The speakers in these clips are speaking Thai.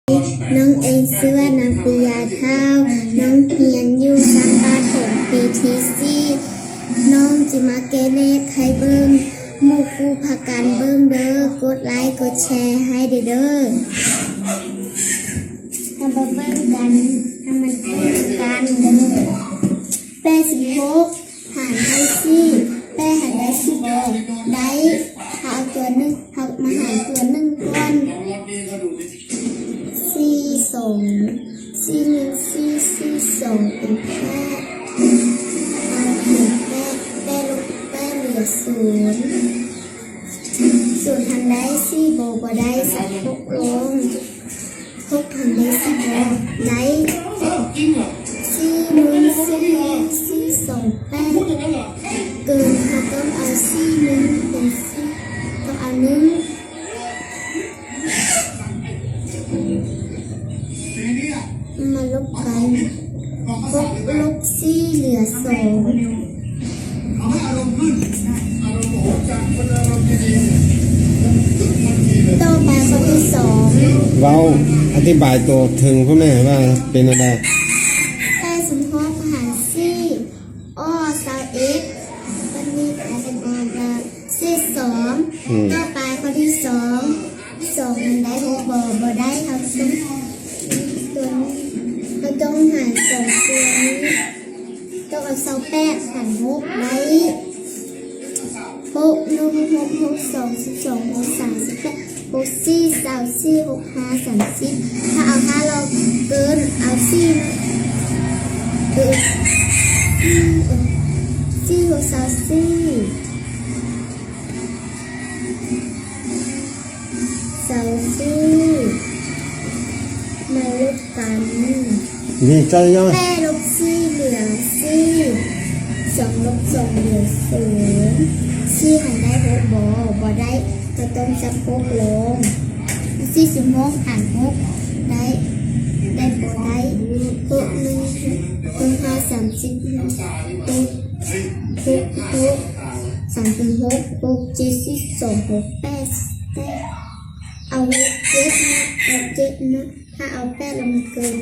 น้องเองชื่อว่านางปิยาเท่าน้องเรียนอยู่ชั้นประถมปีที่สี่น้องจิมาเกเลขให้เบิ้งหมู่ครูพากันเบิ้งเด้อกดไลค์กดแชร์ให้เด้อทำมาเบิ้งกันทำมันเบิ้งกันเด้อ86หารได้สี่หารได้10ได้เอาตัวหนึ่งเอามาหารตัวหนึ่งก่อน4 2 4 1 4 4 2เป็น8เอาเขียน8ลบ8เหลือ0ทำได้4โบก็ได้6ลง6ทำได้4โบได้4 1 4 4 2 8เกินเขาต้องเอา4 1เป็น4ต้องเอา1มาลบกัน6ลบ4เหลือ2ต่อไปข้อที่2เราอธิบายตัวถึงพ่อแม่ว่าเป็นอะไร86หาร4อ้อ20x วันนี้ใครเป็นออกมา2ต่อไปข้อที่2มันได้6บ่ได้ครับเราต้องหาร2ตัวนี้ต้องเอา28หาร6ได้6 1 6 6 2 12 6 38 6 4 24 6 5 30ถ้าเอา5เราเกินเอา4นะ4 6 มาลบกันนี่ใจย่อย8ลบ4เหลือ4 2ลบ2เหลือ0 4หารได้6บ่ได้ก็ต้องจับ6ลง46หาร6ได้บ่ได้6 1 5 30 6 3 6 6 7 2 6 8ได้เอา7นะถ้าเอา8ลงเกิน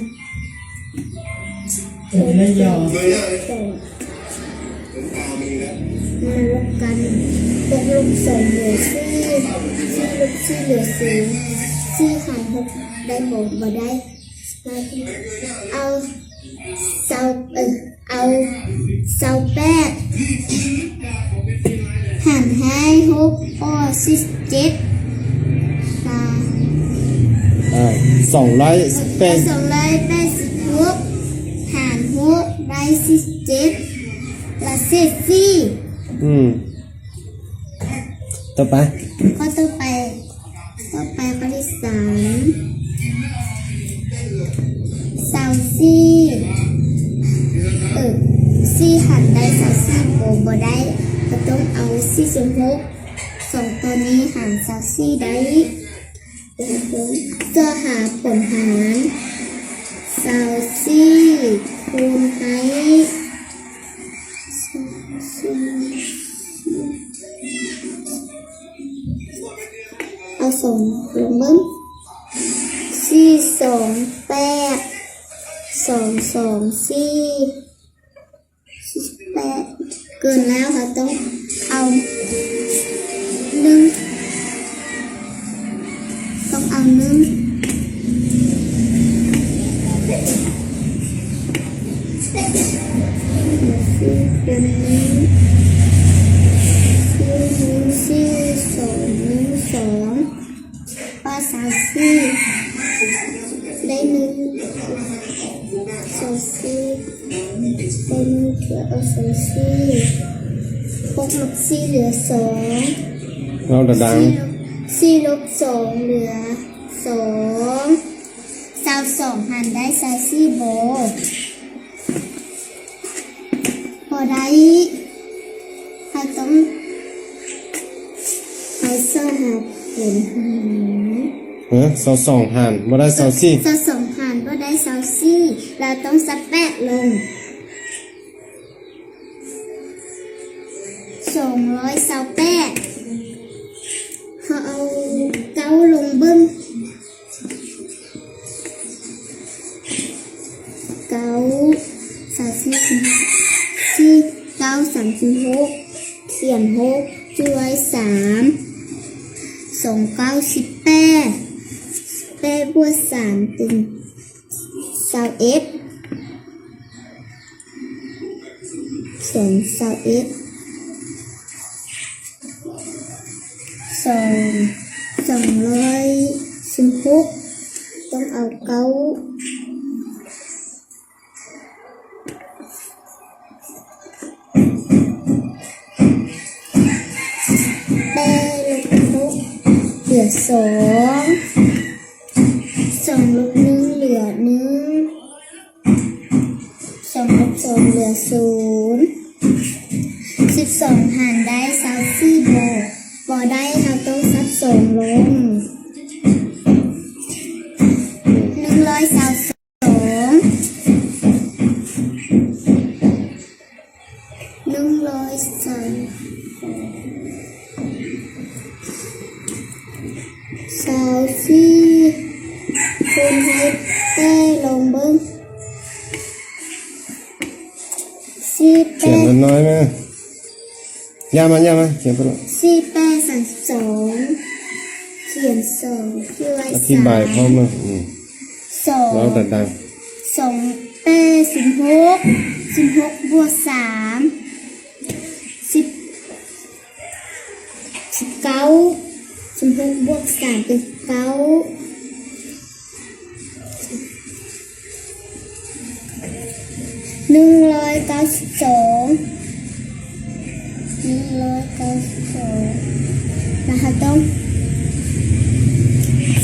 ไม่ยอมมาลบกัน6ลบ2เหลือ4ลบ4เหลือ0 4หาร6ได้บ่ได้เอา28หารให้6อ้อ47286หาร6ได้47ละเศษ4ต่อไปข้อต่อไปข้อที่3 4หารได้24บ่ได้ก็ต้องเอา46 2ตัวนี้หาร24ได้จะหาผลหาร24คูณให้เอา2ลงมึง4 2 8 2 2 4 8เกินแล้วค่ะต้องเอา1ต้องเอา1เป็น4 ป้า34ได้1 ได้1เกือบเอา6ลบ4เหลือ2เราดัง4ลบ2เหลือ2 22หารได้24บ่ได้เราต้องเอาหาผลหาร22หารบ่ได้22หารบ่ได้24เราต้อง18ลง228เขาเอา9ลงเบิ้ง เก้าสามสี่สี่เก้า36เขียน6ช่วย3 2 9 18บวก3เป็น21เขียน21216ต้องเอาเก้าแปดลบ6เหลือ2ลบ1เหลือ1 2ลบ2เหลือ0 12หารได้24บ่ได้เราต้องซับ2ลงคูณให้แป้ลงเบิ้ง4แป้ เขียนน้อยไหมยามาเขียนไปแล้ว 4แป้32เขียน2ช่วย อธิบายพร้อมมั้ย2เราแต่ดัง2แป้16บวก3 19บวก3เป็น9 192นะคะต้อง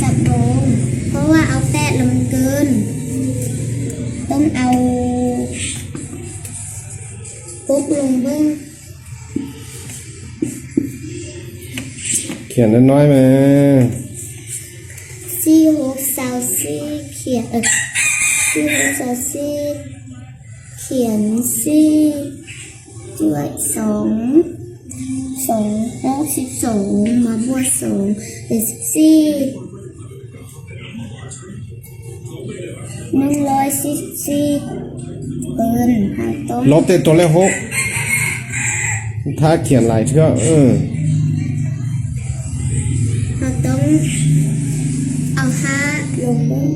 สับลงเพราะว่าเอา8แล้วมันเกินต้องเอาปุ๊บลงเบิ้ง เขียนน้อยไหม4624เขียน4624เขียน4ด้วย262มาบวก2เป็น14 144เกินหาต้น ลบแต่ตัวเลข6ถ้าเขียนหลายเทื่อเราต้องเอา5ลงบน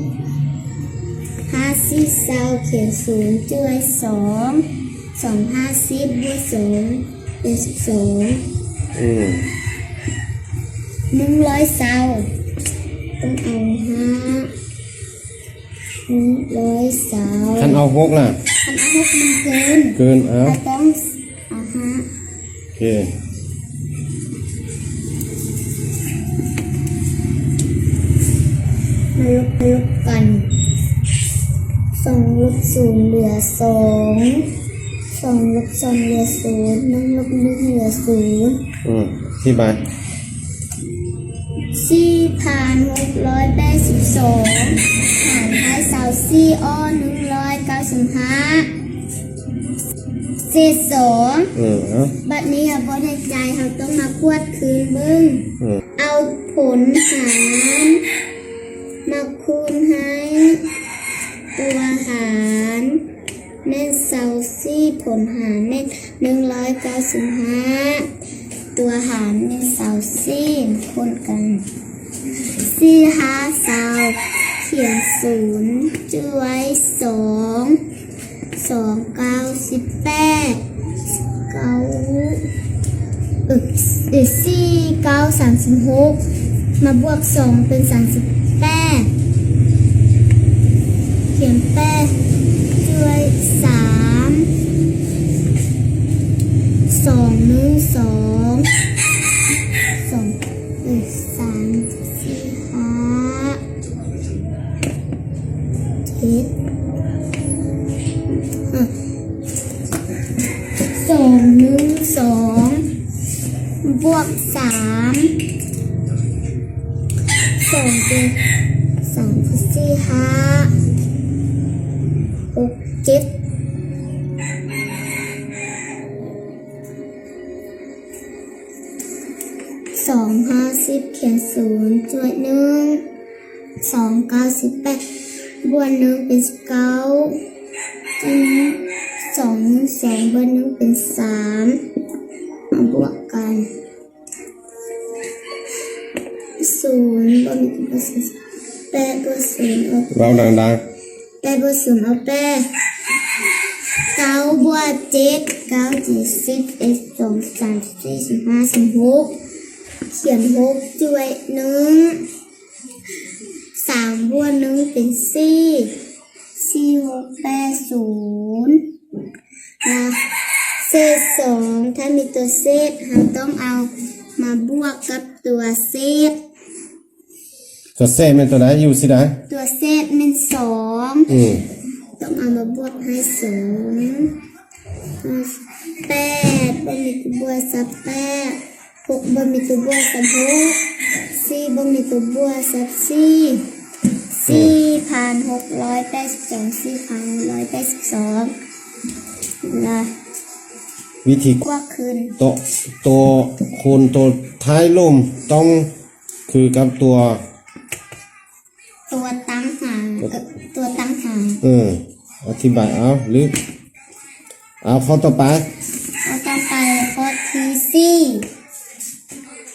5 4 20เขียน0ด้วย2 50บวก2เป็น12 120ต้องเอา120ท่านเอา6ล่ะคันเอา6มันเกินเอาเราต้องเอาโอเคมาลบกัน2ลบ0เหลือ2ลบ2เหลือ0 1ลบ1เหลือ0ที่บาย4,682หารให้24อ้อ195เศษ2บัดนี้ค่ะบ่ได้ใจเราต้องมากวดคืนเบิ้งเอาผลหารมาคูณให้ตัวหารแน่น24ผลหารแน่น195ตัวหารแน่น24คูณกัน4 5 เขียน0ช่วย2 9 18 4 9 36มาบวก2เป็น38เขียน8ช่วย3 2 1 2 3 4 5 7 2 บวก3 2เป็น3 4 5 6 7 250เขียน0ช่วย1 2 98บวก1เป็น19 ทีนี้สองบวกหนึ่งเป็นสามมาบวกกันศูนย์บวกหนึ่งเป็นศูนย์แปดบวกศูนย์เอา เราดัง แปดบวกศูนย์เอาแปดเก้าบวกเจ็ดเก้าเจ็ดสิบเอ็ดสองสามสี่สิบห้าสิบหกเขียนหกด้วยหนึ่งสามบวกหนึ่งเป็นสี่หกแปดศูนย์นะเศษสองถ้ามีตัวเศษเราต้องเอามาบวกกับตัวเศษ ๆตัวเซ่เป็นตัวไหนอยู่สินะ ตัวเศษเป็นสอง ต้องเอามาบวกให้ศูนย์แปดบ่มีตัวบวกสับแปดหกบ่มีตัวบวกสับหกสี่บ่มีตัวบวกสับ4,682 4,682นะ วิธี บวกคืน ตัวคูณตัวท้ายร่มต้องคือกับตัว ตัวตั้งหางตัวตั้งหาง อธิบายเอาหรือเอาข้อต่อไป เราต้องไปข้อที่สี่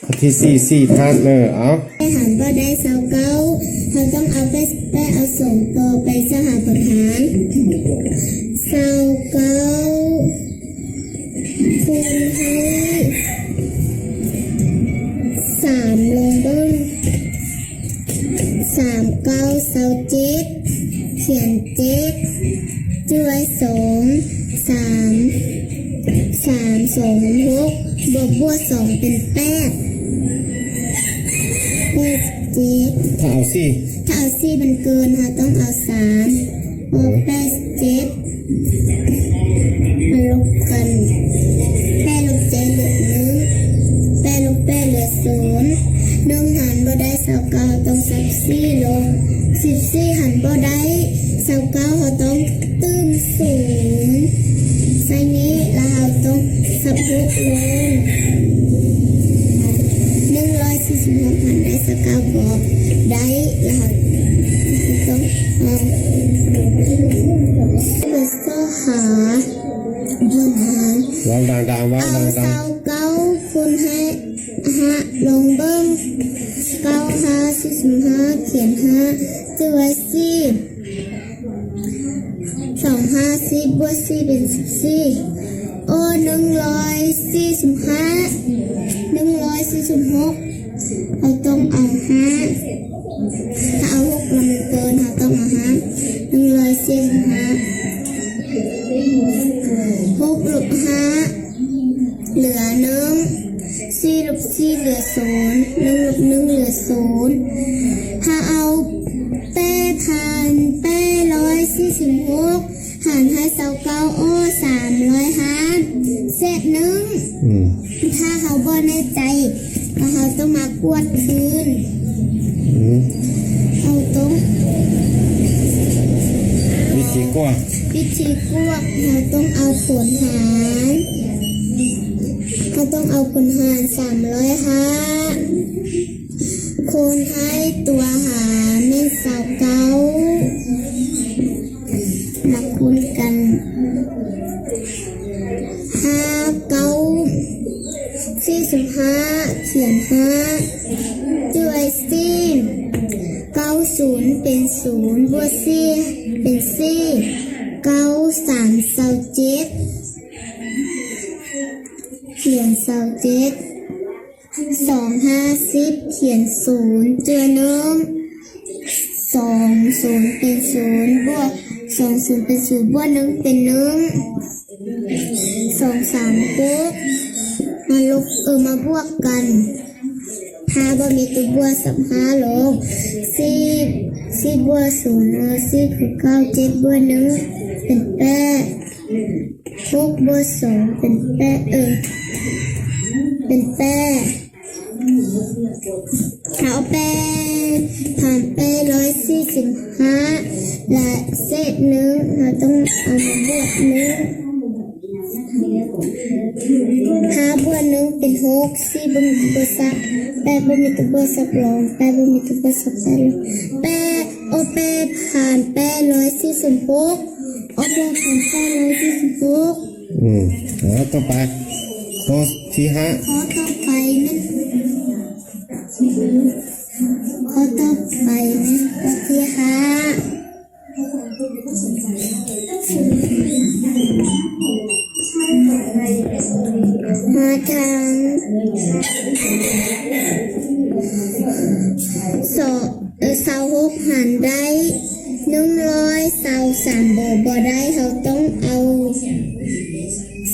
ข้อที่สี่ท่านเอา ไปหารบ่ได้29เราต้องเอาไปเอาส่งต่อไปสหประหาร29คูณให้3ลงเบิ้ง39 27เขียน7ช่วย3 2 6บวก2เป็น8 87 ถ้าเอาสิ ถ้าเอาสี่มันเกินค่ะต้องเอาสามโอ้แปดเจ็ดมาลบกันแปดลบเจ็ดเหลือหนึ่งแปดลบแปดเหลือศูนย์หนึ่งหันบ่ได้29ต้องสับสี่ลง14หันบ่ได้29เขาต้องตื้มศูนย์ใส่นี้แล้วเราต้องสับหกลง146หันได้29บอกได้แล้วต้องก็หาบนหาร วางดังๆวาง เอา ดัง 29คูณให้5ลงเบิ้ง9 5 45เขียน5ตัว4 2 5 10บวก4เป็น14โอ้146เราต้องเอา5ถ้าเอา6เรามันเกินเราต้องเอา5 145 6ลบ5เหลือ1 4ลบ4เหลือ0 1ลบ1เหลือ0ถ้าเอา146หารให้29โอ้305เศษ1ถ้าเขาบ่แน่ใจแล้วเขาต้องมากวดคืนเอาตรง วิธีกว่า วิธีกวดเราต้องเอาผลหารเราต้องเอาผลหาร305คูณให้ตัวหารใน29มาคูณกัน45เขียน5ด้วย90เป็น0บวก4เป็น4 93 27เขียน27 250เขียน0เจอ1 20เป็น0บวก20เป็น0บวก1เป็น1 2 3ปุ๊บมาลบมาบวกกัน5บ่มีตัวบวกสับ5ลง4บวก0 4คือ9 7บวก1เป็น8 6บวก2เป็น8เป็น8เอา8ผ่าน145และเศษ1เราต้องเอามาบวก1 5บวก1เป็น6 4บ่มีตัวสับ8บ่มีตัวบวกสับลง8บ่มีตัวบวกสับ8ลง8ผ่าน146โอ้ 2,946 ต่อไปข้อที่ห้า ข้อต่อไปนั่นข้อต่อไปนั่นก็ที่ห้าหาทาง26หารได้123บ่ได้เขาต้องเอา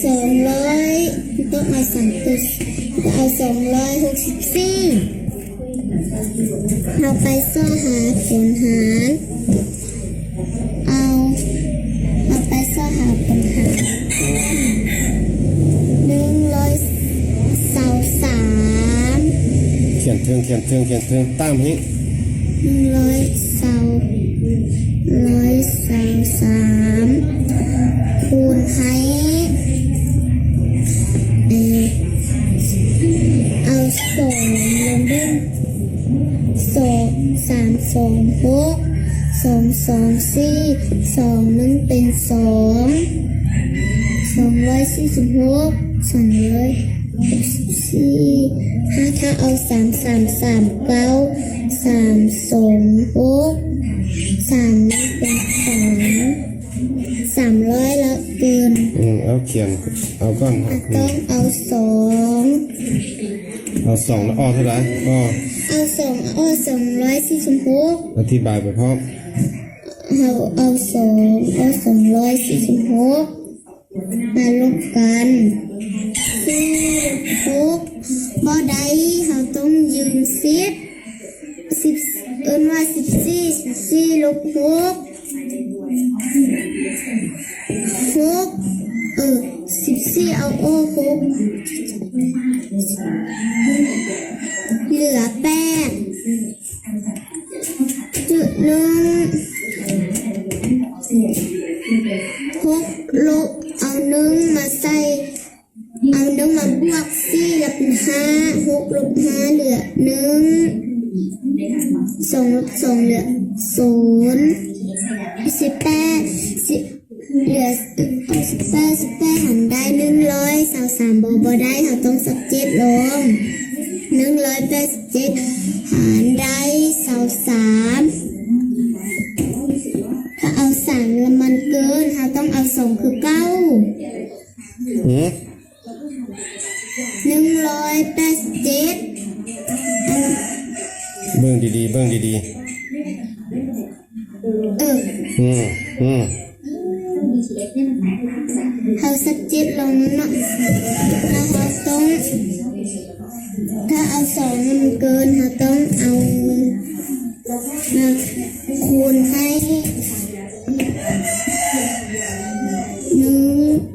200ต้องเอา3ตัวเอา264เราไปซ่อหาผลหารเอาไปซ่อหาผลหาร123เขียนเทิงตามให้123คูณให้เอา2ลงด้วย326 224 2นั้นเป็น246 ถ้าเอา333 9 326 3นั้นเป็น300แล้วเกินเอาเขียนเอาก่อนต้องเอา2แล้วเท่าไหร่เอา246อธิบายไปพร้อมเอา246มาลบกัน4 6บ่ได้เราต้องยืม10ว่า14ลบ6 14เอา6เหลือ8จุด1 6ลบเอา1มาใส่เอา1มาบวก4แล้วเป็น5 6ลบ5เหลือ1 2ลบ2เหลือ0 18เหลือ18หารได้123บ่ได้เขาต้อง17ลง187หารได้23ถ้าเอา3แล้วมันเกินเขาต้องเอา2คือ9 187เบิ่งดีเขา17ลงเนาะแล้วเขาต้องถ้าเอา2มันเกินเขาต้องเอามาคูณให้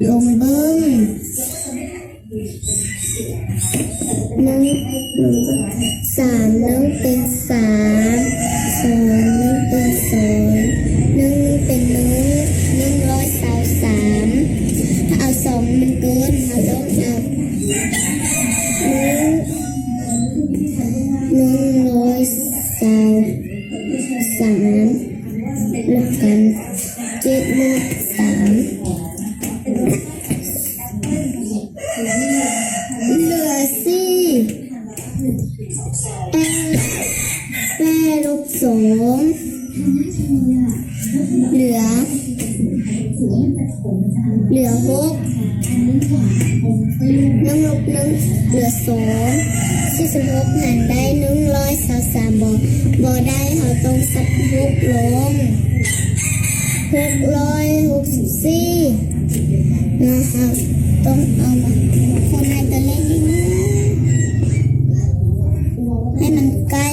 ลงเบิ้ง3เป็น3 2เป็น2เป็น123ถ้าเอา2มันเกินเราต้องเอา123ลบกัน7ลบ3เหลือ8ลบ2เหลือ6 1ลบ1เหลือ2 46หารได้123บ่ได้เขาต้องสับ6ลง664นะคะต้องเอามาคนให้ตัวเลขนิดนึงให้มันใกล้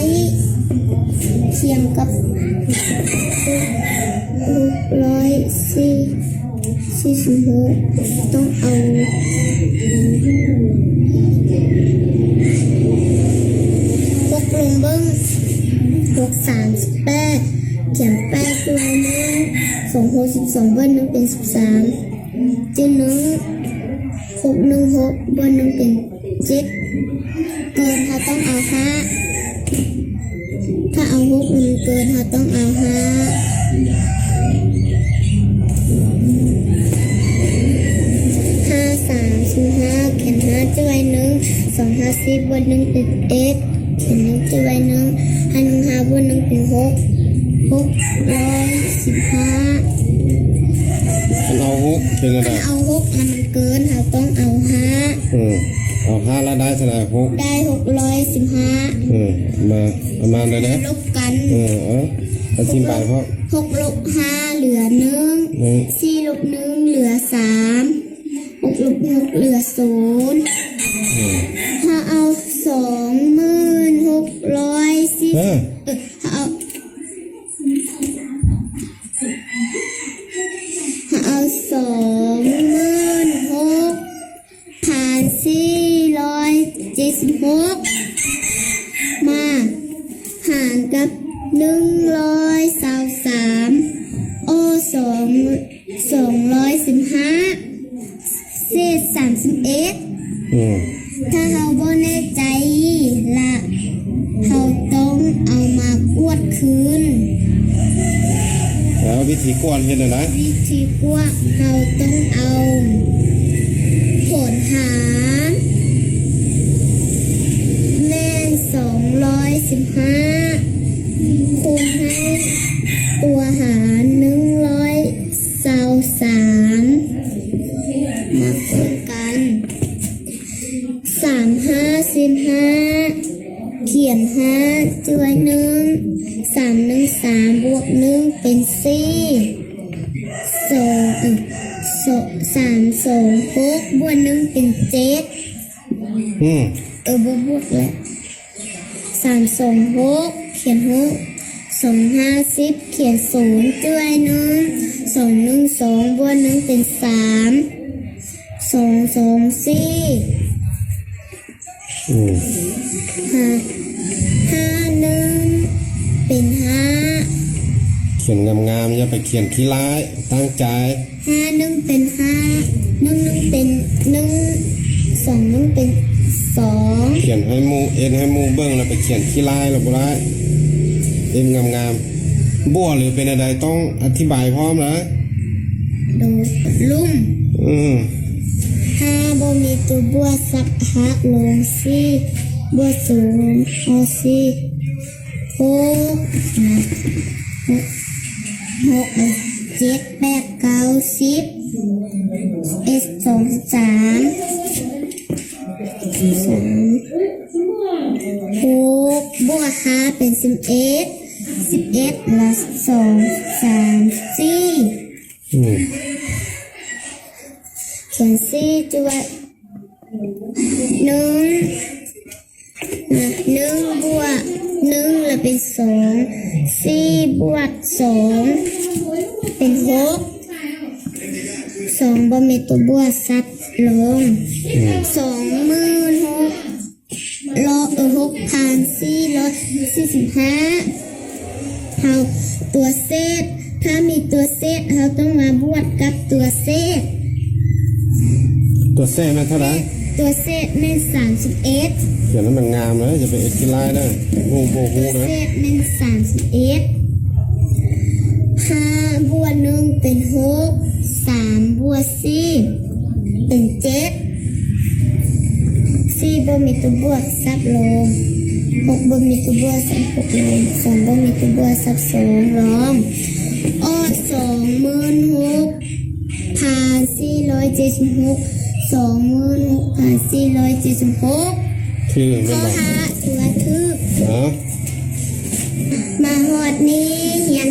เคียงกับ646ต้องเอา6ลงเบิ้ง638เขียน8ตัวนึง262เบิ้ลนึงเป็น13จึง616เบิ้ลนึงเป็น7เกินถ้าต้องเอา5ถ้าเอา6มันเกินถ้าต้องเอา5 บวกหนึ่งเป็นเอ็ดเขียนหนึ่งจะไว้หนึ่งหาหนึ่งหาบวกหนึ่งเป็น615 มันเอาหกเป็นอะไร เอา6แล้วมันเกินเราต้องเอา5เอาห้าแล้วได้เท่าไหร่หกได้615ประมาณเลยนะ ลบกันอธิบายเพราะ6ลบ5เหลือ1 4ลบ1เหลือ3 6ลบ6เหลือ0ถ้าเอา26,610ถ้าเอา26,476มาหารกับ123215เศษ31ถ้าเราบ่แน่ใจละเราต้องเอามากวดคืนแล้ววิธีกวนเห็นอะไรวิธีกวดเราต้องเอาผลหารแม่น215คูณให้ตัวหาร123มาคูณกัน3 5 15เขียน5ด้วย1 3 1 3บวก1เป็น4 3 2 6บวก1เป็น7บวกแล้ว3 2 6เขียน6 2 5 10เขียน0ด้วย1 2 1 2บวก1เป็น3 2 2 45 1เป็น5เขียนงามๆอย่าไปเขียนขี้ร้ายตั้งใจ5 1เป็น5 1 1เป็น1 2 1เป็น2เขียนให้มูให้มูเบิ้งแล้วไปเขียนขี้ร้ายหรือบ่ได้งามๆบัวหรือเป็นอะไรต้องอธิบายพร้อมนะดูลุ่ม5บ่มีตัวบัวซับหักลง4บัวสูงเอา4 6 7 8 9 10 1 2 3 6บวก5เป็น11ละ2 3 4เขียน4ตัว1บวก1แล้วเป็น2 4บวก2เป็น6 2บ่มีตัวบวกซับลง6,445เอาตัวเศษถ้ามีตัวเศษเราต้องมาบวกกับตัวเศษนั่นเท่าไหร่ตัวเศษนั่น31เขียนให้มันงามนะจะไปขี้ร้ายนะงูนะตัวเศษนั่น31 5บวก1เป็น6 3บวก4เป็น7 4บ่มีตัวบวกซับลง6บ่มีตัวบวกซับ6ลง2บ่มีตัวบวกซับ2ลง26,476 26,476คือข้อหาถือว่าทึกมาหอดนี้เขียน